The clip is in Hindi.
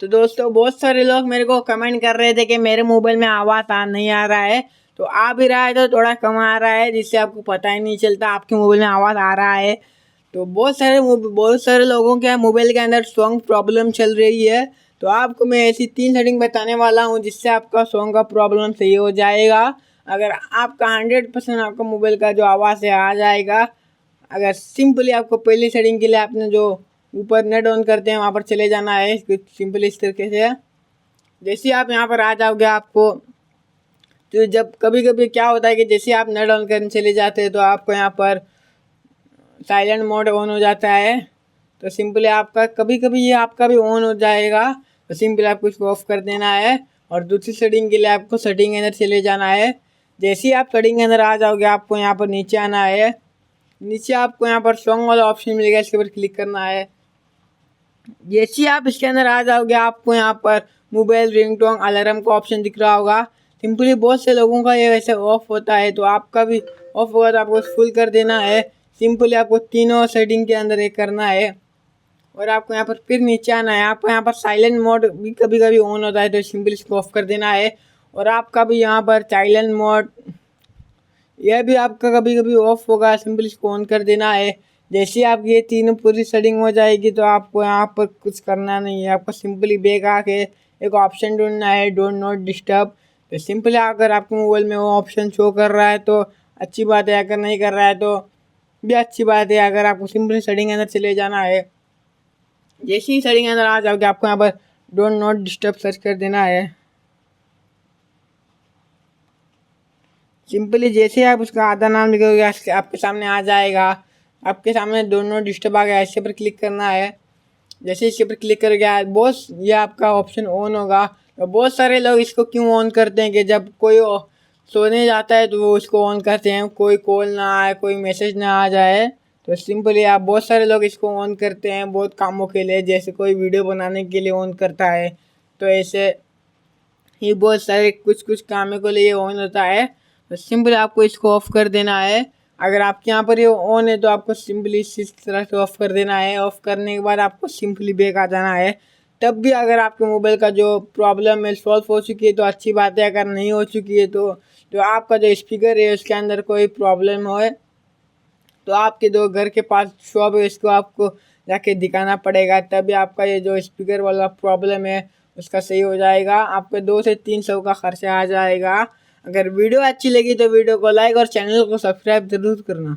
तो दोस्तों बहुत सारे लोग मेरे को कमेंट कर रहे थे कि मेरे मोबाइल में आवाज़ नहीं आ रहा है। तो आ भी रहा है तो थोड़ा कम आ रहा है, जिससे आपको पता ही नहीं चलता आपके मोबाइल में आवाज़ आ रहा है। तो बहुत सारे लोगों के मोबाइल के अंदर सॉन्ग प्रॉब्लम चल रही है। तो आपको मैं ऐसी 3 सेटिंग बताने वाला हूँ जिससे आपका सॉन्ग का प्रॉब्लम सही हो जाएगा। अगर आपका 100% आपका मोबाइल का जो आवाज़ है आ जाएगा। अगर सिंपली आपको पहली सेटिंग के लिए आपने जो ऊपर नेट ऑन करते हैं वहाँ पर चले जाना है सिंपली इस तरीके से। जैसे आप यहाँ पर आ जाओगे आपको, तो जब कभी कभी क्या होता है कि जैसे आप नेट ऑन करने चले जाते हैं तो आपको यहाँ पर साइलेंट मोड ऑन हो जाता है। तो सिंपली आपका कभी कभी ये आपका भी ऑन हो जाएगा। तो सिंपली आपको इसको ऑफ कर देना है और दूसरी सेटिंग के लिए आपको सेटिंग के अंदर चले जाना है। जैसे ही आप सेटिंग के अंदर आ जाओगे आपको यहाँ पर नीचे आना है। नीचे आपको यहाँ पर सॉन्ग वाला ऑप्शन मिलेगा, इसके ऊपर क्लिक करना है। जैसे आप इसके अंदर आ जाओगे आपको यहाँ पर मोबाइल रिंगटोन अलार्म का ऑप्शन दिख रहा होगा। सिंपली बहुत से लोगों का ये वैसे ऑफ होता है, तो आपका भी ऑफ होगा तो आपको फुल कर देना है। सिंपली आपको तीनों सेटिंग के अंदर एक करना है और आपको यहाँ पर फिर नीचे आना है। आपको यहाँ पर साइलेंट मोड भी कभी कभी ऑन होता है, तो सिंपली इसको ऑफ कर देना है। और आपका भी यहाँ पर साइलेंट मोड यह भी आपका कभी कभी ऑफ होगा, सिंपली इसको ऑन कर देना है। जैसे आप ये तीनों पूरी सेटिंग हो जाएगी तो आपको यहाँ पर कुछ करना नहीं है, आपको सिंपली बैक आके एक ऑप्शन ढूंढना है, डोंट नॉट डिस्टर्ब। तो सिंपली अगर आपके मोबाइल में वो ऑप्शन शो कर रहा है तो अच्छी बात है, अगर नहीं कर रहा है तो भी अच्छी बात है। अगर आपको सिंपली सेटिंग के अंदर चले जाना है, जैसे ही सेटिंग के अंदर आ जाओगे आपको यहाँ पर डोंट नॉट डिस्टर्ब सर्च कर देना है। सिंपली जैसे आप उसका आधा नाम लिखोगे आपके सामने आ जाएगा। आपके सामने दोनों डिस्टर्ब आ गया, इसके पर क्लिक करना है। जैसे इसके पर क्लिक कर गया बॉस, ये आपका ऑप्शन ऑन होगा। तो बहुत सारे लोग इसको क्यों ऑन करते हैं कि जब कोई सोने जाता है तो वो उसको ऑन करते हैं, कोई कॉल ना आए, कोई मैसेज ना आ जाए। तो सिंपली आप बहुत सारे लोग इसको ऑन करते हैं बहुत कामों के लिए, जैसे कोई वीडियो बनाने के लिए ऑन करता है। तो ऐसे ही बहुत सारे कुछ कुछ कामों के लिए ऑन होता है। तो सिंपली आपको इसको ऑफ कर देना है। अगर आपके यहाँ पर ये ऑन है तो आपको सिंपली इस तरह से ऑफ कर देना है। ऑफ करने के बाद आपको सिंपली बैक आ जाना है। तब भी अगर आपके मोबाइल का जो प्रॉब्लम है सॉल्व हो चुकी है तो अच्छी बात है, अगर नहीं हो चुकी है तो आपका जो स्पीकर है उसके अंदर कोई प्रॉब्लम हो तो आपके जो घर के पास शॉप है इसको आपको जाके दिखाना पड़ेगा, तभी आपका ये जो स्पीकर वाला प्रॉब्लम है उसका सही हो जाएगा। आपको 2 से 300 का खर्चा आ जाएगा। अगर वीडियो अच्छी लगी तो वीडियो को लाइक और चैनल को सब्सक्राइब ज़रूर करना।